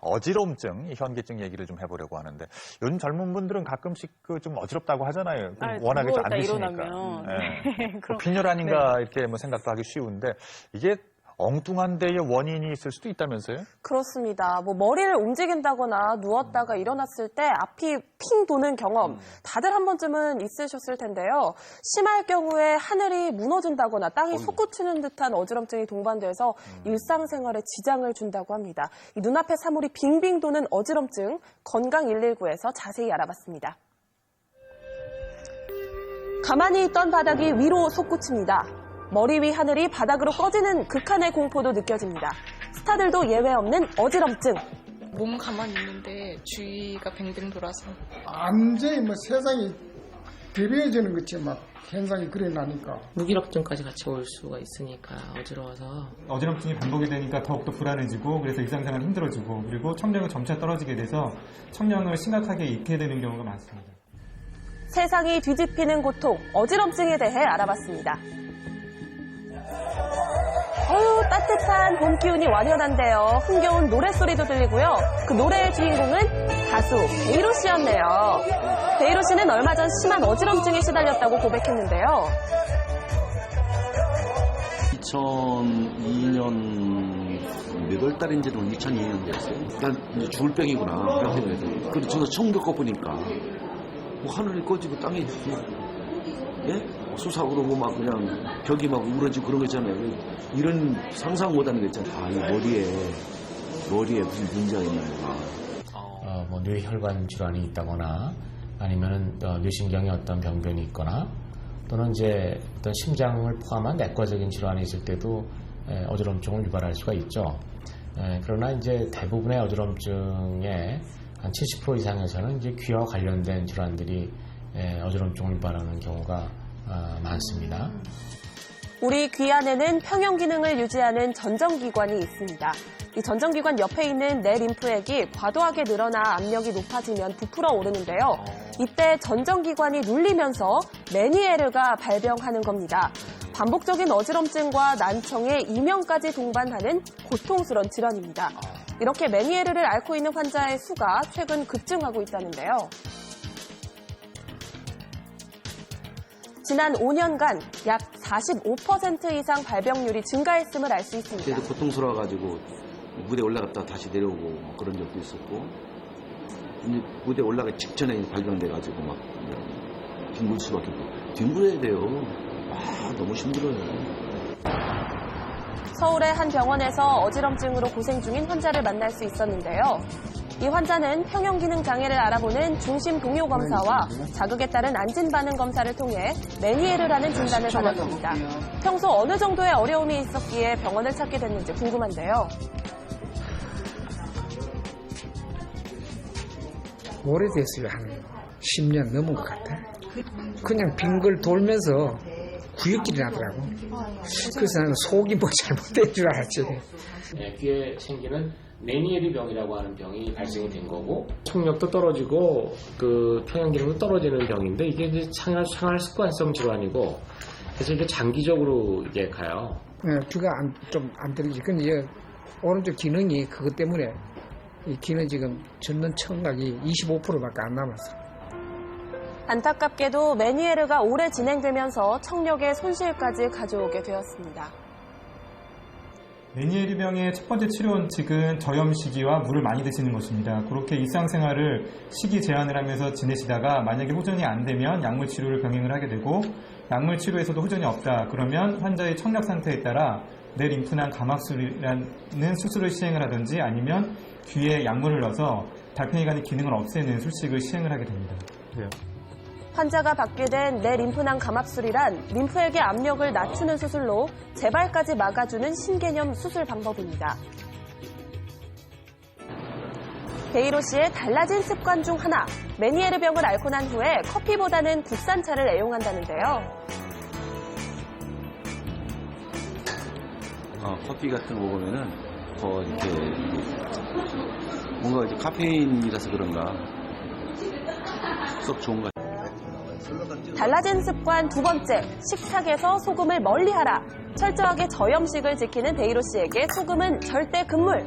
어지럼증, 현기증 얘기를 좀 해보려고 하는데 요즘 젊은 분들은 가끔씩 좀 어지럽다고 하잖아요. 워낙에 좀 안 드시니까. 네. 빈혈 아닌가 이렇게 뭐 생각도 하기 쉬운데 이게 엉뚱한 데에 원인이 있을 수도 있다면서요? 그렇습니다. 뭐 머리를 움직인다거나 누웠다가 일어났을 때 앞이 핑 도는 경험 다들 한 번쯤은 있으셨을 텐데요. 심할 경우에 하늘이 무너진다거나 땅이 솟구치는 듯한 어지럼증이 동반돼서 일상생활에 지장을 준다고 합니다. 이 눈앞에 사물이 빙빙 도는 어지럼증 건강119에서 자세히 알아봤습니다. 가만히 있던 바닥이 위로 솟구칩니다. 머리 위 하늘이 바닥으로 꺼지는 극한의 공포도 느껴집니다. 스타들도 예외 없는 어지럼증. 몸 가만히 있는데 주위가 뱅뱅 돌아서. 완전히 뭐 세상이 비벼지는 것이 막 현상이 그래 나니까. 무기력증까지 같이 올 수가 있으니까 어지러워서. 어지럼증이 반복이 되니까 더욱더 불안해지고 그래서 일상생활 힘들어지고 그리고 청력은 점차 떨어지게 돼서 청력을 심각하게 잃게 되는 경우가 많습니다. 세상이 뒤집히는 고통, 어지럼증에 대해 알아봤습니다. 따뜻한 봄 기운이 완연한데요. 흥겨운 노랫소리도 들리고요. 그 노래의 주인공은 가수 베이로 씨였네요. 베이로 씨는 얼마 전 심한 어지럼증에 시달렸다고 고백했는데요. 2002년 몇 월 달인지는 2002년도였어요. 난 이제 죽을 병이구나. 그런 생각에서. 그리고 저도 처음 겪어보니까 뭐 하늘이 꺼지고 땅이 솟아오르고 막 그냥 벽이 막 우러지고 그런 거 있잖아요. 이런 상상 못하는 거 있잖아요. 이 머리에 무슨 문제가 있나 뭐 뇌혈관 질환이 있다거나 아니면은 뇌신경에 어떤 병변이 있거나 또는 이제 어떤 심장을 포함한 내과적인 질환이 있을 때도 어지럼증을 유발할 수가 있죠. 그러나 이제 대부분의 어지럼증의 한 70% 이상에서는 이제 귀와 관련된 질환들이 어지럼증을 유발하는 경우가 많습니다. 우리 귀 안에는 평형 기능을 유지하는 전정기관이 있습니다. 이 전정기관 옆에 있는 내 림프액이 과도하게 늘어나 압력이 높아지면 부풀어 오르는데요. 이때 전정기관이 눌리면서 메니에르가 발병하는 겁니다. 반복적인 어지럼증과 난청에 이명까지 동반하는 고통스러운 질환입니다. 이렇게 메니에르를 앓고 있는 환자의 수가 최근 급증하고 있다는데요. 지난 5년간 약 45% 이상 발병률이 증가했음을 알 수 있습니다. 그때도 고통스러워가지고 무대 올라갔다가 다시 내려오고 뭐 그런 적도 있었고 근데 무대 올라가기 직전에 발병돼가지고 막 뒹굴 수밖에 없고 뒹굴어야 돼요. 너무 힘들어요. 서울의 한 병원에서 어지럼증으로 고생 중인 환자를 만날 수 있었는데요. 이 환자는 평형 기능 장애를 알아보는 중심 동요 검사와 자극에 따른 안진 반응 검사를 통해 메니에르라는 진단을 받았습니다. 평소 어느 정도의 어려움이 있었기에 병원을 찾게 됐는지 궁금한데요. 오래됐어요. 한 10년 넘은 것 같아. 그냥 빙글 돌면서 구역질이 나더라고. 그래서 나는 속이 뭐 잘못된 줄 알았지. 귀에 생기는 메니에르 병이라고 하는 병이 발생이 된 거고 청력도 떨어지고 그 평형 기능도 떨어지는 병인데 이게 이제 생활 습관성 질환이고 그래서 이게 장기적으로 이게 가요. 귀가 좀 안 들리지. 근데 오른쪽 기능이 그것 때문에 이 귀는 지금 듣는 청각이 25%밖에 안 남았어. 안타깝게도 메니에르가 오래 진행되면서 청력의 손실까지 가져오게 되었습니다. 메니에르 병의 첫 번째 치료 원칙은 저염 시기와 물을 많이 드시는 것입니다. 그렇게 일상생활을 시기 제한을 하면서 지내시다가 만약에 호전이 안 되면 약물 치료를 병행을 하게 되고 약물 치료에서도 호전이 없다. 그러면 환자의 청력 상태에 따라 뇌 림프낭 감압술이라는 수술을 시행을 하든지 아니면 귀에 약물을 넣어서 달팽이관의 기능을 없애는 수식을 시행을 하게 됩니다. 환자가 받게 된 내 림프낭 감압술이란 림프액의 압력을 낮추는 수술로 재발까지 막아주는 신개념 수술 방법입니다. 베이로 씨의 달라진 습관 중 하나, 메니에르 병을 앓고 난 후에 커피보다는 국산차를 애용한다는데요. 커피 같은 거 먹으면은 더 이렇게 뭔가 이제 카페인이라서 그런가 썩 좋은 것 같아요. 달라진 습관 두 번째, 식탁에서 소금을 멀리하라. 철저하게 저염식을 지키는 베이로 씨에게 소금은 절대 금물.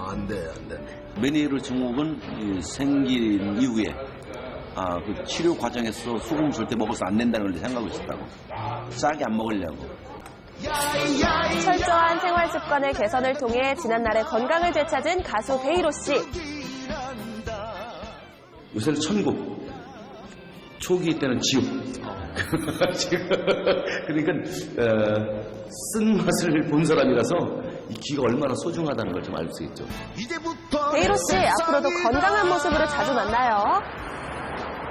안 돼. 메니에르 증후군 생긴 이후에 그 치료 과정에서 소금 절대 먹어서 안 된다는 걸 생각하고 있었다고. 싸게 안 먹으려고. 철저한 생활 습관의 개선을 통해 지난날의 건강을 되찾은 가수 베이로 씨. 요새는 천국, 초기 때는 지옥. 그러니까 쓴 맛을 본 사람이라서 이 귀가 얼마나 소중하다는 걸 좀 알 수 있죠. 베이로 씨, 앞으로도 건강한 모습으로 자주 만나요.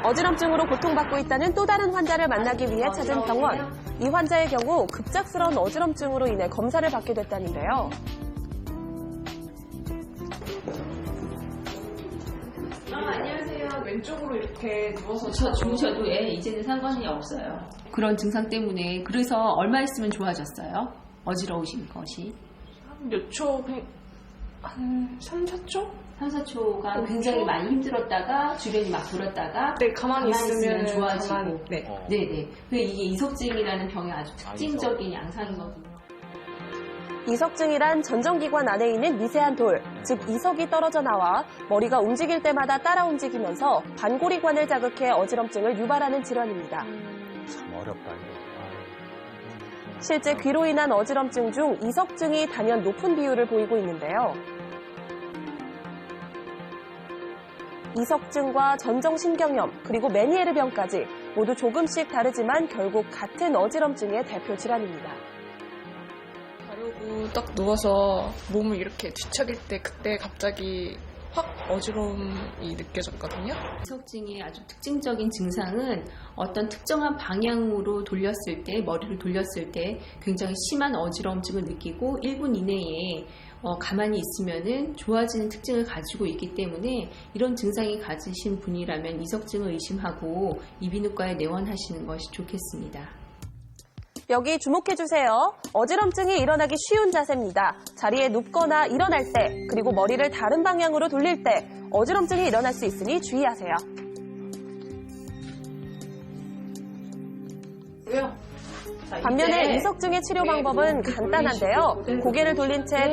어지럼증으로 고통받고 있다는 또 다른 환자를 만나기 위해 찾은 병원. 이 환자의 경우 급작스러운 어지럼증으로 인해 검사를 받게 됐다는데요. 안녕하세요. 왼쪽으로 이렇게 누워서 주무셔도 이제는 상관이 없어요. 그런 증상 때문에 그래서 얼마 있으면 좋아졌어요? 어지러우신 것이? 몇 초, 한 3, 4초? 3, 4초가 굉장히 많이 힘들었다가 주변이 막 불었다가 네, 가만히 있으면 좋아지고 네. 네네. 이게 이석증이라는 병의 아주 특징적인 양상이거든요. 이석증이란 전정기관 안에 있는 미세한 돌, 즉 이석이 떨어져 나와 머리가 움직일 때마다 따라 움직이면서 반고리관을 자극해 어지럼증을 유발하는 질환입니다. 참 어렵다. 실제 귀로 인한 어지럼증 중 이석증이 단연 높은 비율을 보이고 있는데요. 이석증과 전정신경염, 그리고 메니에르병까지 모두 조금씩 다르지만 결국 같은 어지럼증의 대표 질환입니다. 자려고 딱 누워서 몸을 이렇게 뒤척일 때 그때 갑자기 확 어지러움이 느껴졌거든요. 이석증의 아주 특징적인 증상은 어떤 특정한 방향으로 돌렸을 때, 머리를 돌렸을 때 굉장히 심한 어지러움증을 느끼고 1분 이내에 가만히 있으면은 좋아지는 특징을 가지고 있기 때문에 이런 증상이 가지신 분이라면 이석증을 의심하고 이비인후과에 내원하시는 것이 좋겠습니다. 여기 주목해주세요. 어지럼증이 일어나기 쉬운 자세입니다. 자리에 눕거나 일어날 때, 그리고 머리를 다른 방향으로 돌릴 때 어지럼증이 일어날 수 있으니 주의하세요. 반면에 이석증의 치료 방법은 간단한데요. 고개를 돌린 채